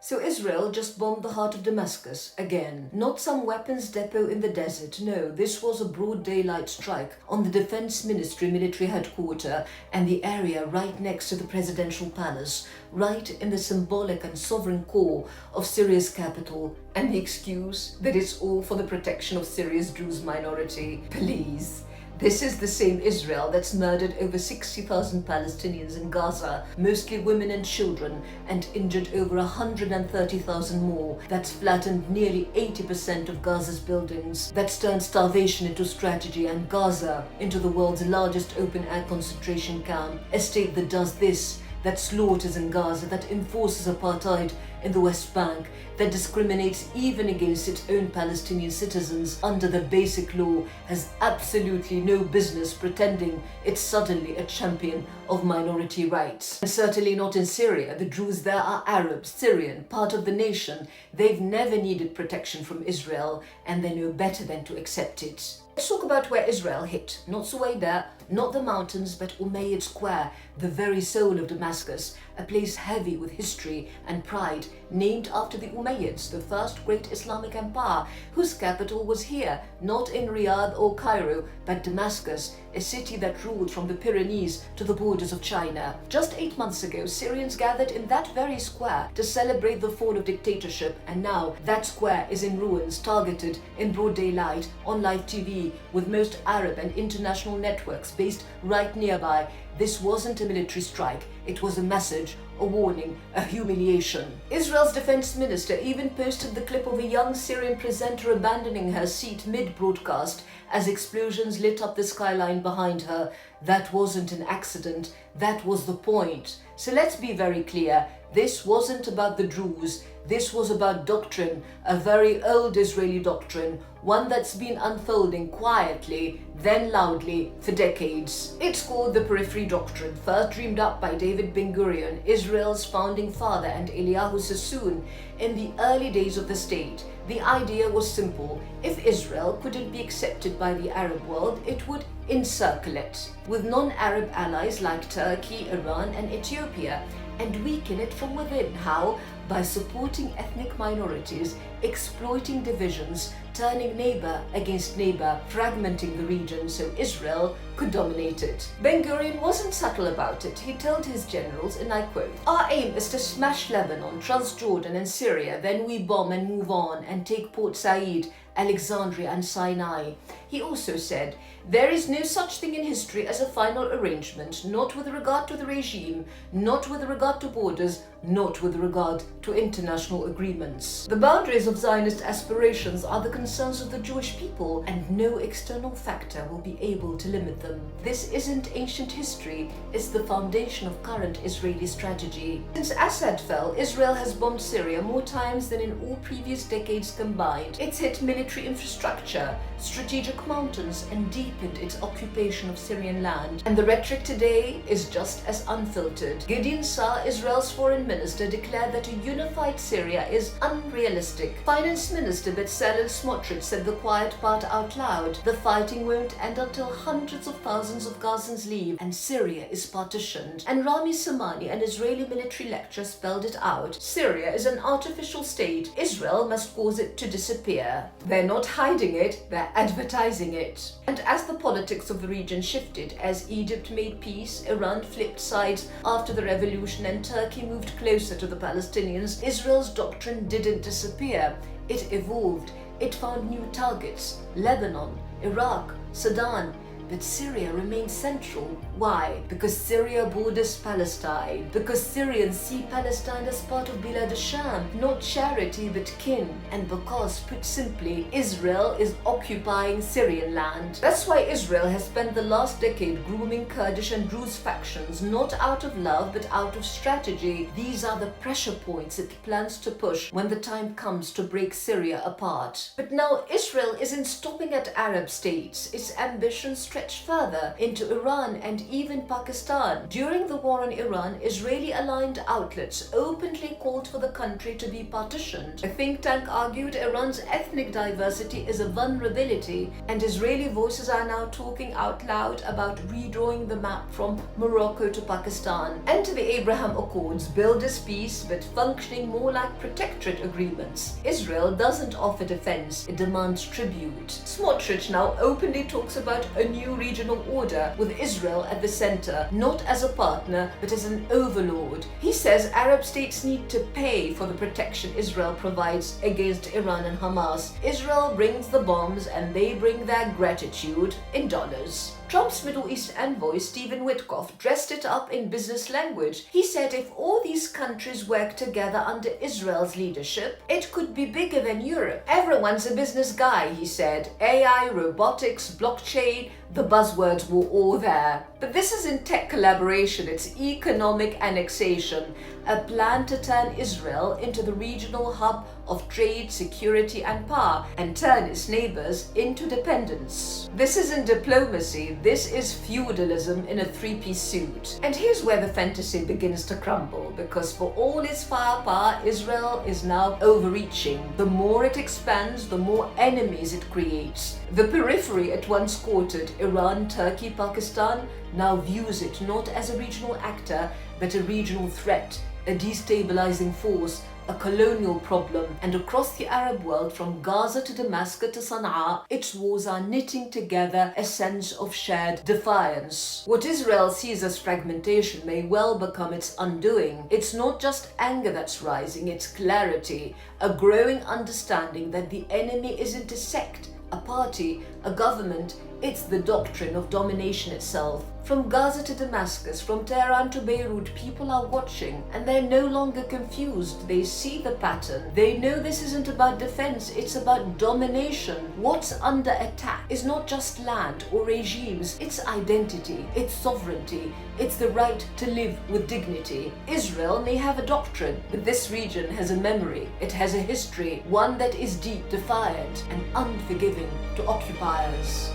So Israel just bombed the heart of Damascus again. Not some weapons depot in the desert. No, this was a broad daylight strike on the Defense Ministry military headquarters and the area right next to the presidential palace, right in the symbolic and sovereign core of Syria's capital. And the excuse that it's all for the protection of Syria's Druze minority. Please. This is the same Israel that's murdered over 60,000 Palestinians in Gaza, mostly women and children, and injured over 130,000 more, that's flattened nearly 80% of Gaza's buildings, that's turned starvation into strategy and Gaza into the world's largest open-air concentration camp, a state that does this, that slaughters in Gaza, that enforces apartheid in the West Bank, that discriminates even against its own Palestinian citizens under the basic law, has absolutely no business pretending it's suddenly a champion of minority rights. And certainly not in Syria. The Druze there are Arab, Syrian, part of the nation. They've never needed protection from Israel, and they know better than to accept it. Let's talk about where Israel hit. Not Suwaida, not the mountains, but Umayyad Square, the very soul of Damascus, a place heavy with history and pride, named after the Umayyads, the first great Islamic empire, whose capital was here, not in Riyadh or Cairo, but Damascus, a city that ruled from the Pyrenees to the borders of China. Just 8 months ago, Syrians gathered in that very square to celebrate the fall of dictatorship, and now that square is in ruins, targeted in broad daylight on live TV, with most Arab and international networks based right nearby. This wasn't a military strike, it was a message, a warning, a humiliation. Israel's defense minister even posted the clip of a young Syrian presenter abandoning her seat mid-broadcast as explosions lit up the skyline behind her. That wasn't an accident, that was the point. So let's be very clear, this wasn't about the Druze, this was about doctrine, a very old Israeli doctrine, one that's been unfolding quietly, then loudly, for decades. It's called the Periphery Doctrine, first dreamed up by David Ben-Gurion, Israel's founding father, and Eliyahu Sassoon in the early days of the state. The idea was simple. If Israel couldn't be accepted by the Arab world, it would encircle it with non-Arab allies like Turkey, Iran, and Ethiopia, and weaken it from within. How? By supporting ethnic minorities, exploiting divisions, turning neighbor against neighbor, fragmenting the region so Israel could dominate it. Ben-Gurion wasn't subtle about it. He told his generals, and I quote, "Our aim is to smash Lebanon, Transjordan and Syria, then we bomb and move on and take Port Said, Alexandria and Sinai." He also said, "There is no such thing in history as a final arrangement, not with regard to the regime, not with regard to borders, not with regard to international agreements. The boundaries of Zionist aspirations are the concerns of the Jewish people, and no external factor will be able to limit them. This isn't ancient history, it's the foundation of current Israeli strategy." Since Assad fell, Israel has bombed Syria more times than in all previous decades combined. It's hit military infrastructure, strategic mountains, and deepened its occupation of Syrian land. And the rhetoric today is just as unfiltered. Gideon Saar, Israel's foreign minister, declared that a unified Syria is unrealistic. Finance Minister Bezalel Smotrich said the quiet part out loud. The fighting won't end until hundreds of thousands of Gazans leave and Syria is partitioned. And Rami Soumaya, an Israeli military lecturer, spelled it out. Syria is an artificial state. Israel must cause it to disappear. They're not hiding it, they're advertising it. And as the politics of the region shifted, as Egypt made peace, Iran flipped sides after the revolution, and Turkey moved closer to the Palestinians, Israel's doctrine didn't disappear. It evolved. It found new targets: Lebanon, Iraq, Sudan. But Syria remains central. Why? Because Syria borders Palestine. Because Syrians see Palestine as part of Bilad al-Sham, not charity but kin. And because, put simply, Israel is occupying Syrian land. That's why Israel has spent the last decade grooming Kurdish and Druze factions, not out of love but out of strategy. These are the pressure points it plans to push when the time comes to break Syria apart. But now Israel isn't stopping at Arab states. Its ambitions stretch further into Iran and even Pakistan. During the war on Iran, Israeli-aligned outlets openly called for the country to be partitioned. A think tank argued Iran's ethnic diversity is a vulnerability, and Israeli voices are now talking out loud about redrawing the map from Morocco to Pakistan. Enter the Abraham Accords, billed as peace but functioning more like protectorate agreements. Israel doesn't offer defense, it demands tribute. Smotrich now openly talks about a new regional order with Israel at the center, not as a partner but as an overlord. He says Arab states need to pay for the protection Israel provides against Iran and Hamas. Israel brings the bombs and they bring their gratitude in dollars. Trump's Middle East envoy, Stephen Witkoff, dressed it up in business language. He said if all these countries work together under Israel's leadership, it could be bigger than Europe. Everyone's a business guy, he said. AI, robotics, blockchain, the buzzwords were all there. But this isn't tech collaboration, it's economic annexation, a plan to turn Israel into the regional hub of trade, security and power, and turn its neighbors into dependents. This isn't diplomacy, this is feudalism in a three-piece suit. And here's where the fantasy begins to crumble, because for all its firepower, Israel is now overreaching. The more it expands, the more enemies it creates. The periphery it once courted, Iran, Turkey, Pakistan, now views it not as a regional actor, but a regional threat, a destabilizing force, a colonial problem, and across the Arab world, from Gaza to Damascus to Sana'a, its wars are knitting together a sense of shared defiance. What Israel sees as fragmentation may well become its undoing. It's not just anger that's rising, it's clarity, a growing understanding that the enemy isn't a sect, a party, a government, it's the doctrine of domination itself. From Gaza to Damascus, from Tehran to Beirut, people are watching and they're no longer confused. They see the pattern. They know this isn't about defense, it's about domination. What's under attack is not just land or regimes, it's identity, it's sovereignty, it's the right to live with dignity. Israel may have a doctrine, but this region has a memory. It has a history, one that is deep, defiant, and unforgiving to occupiers.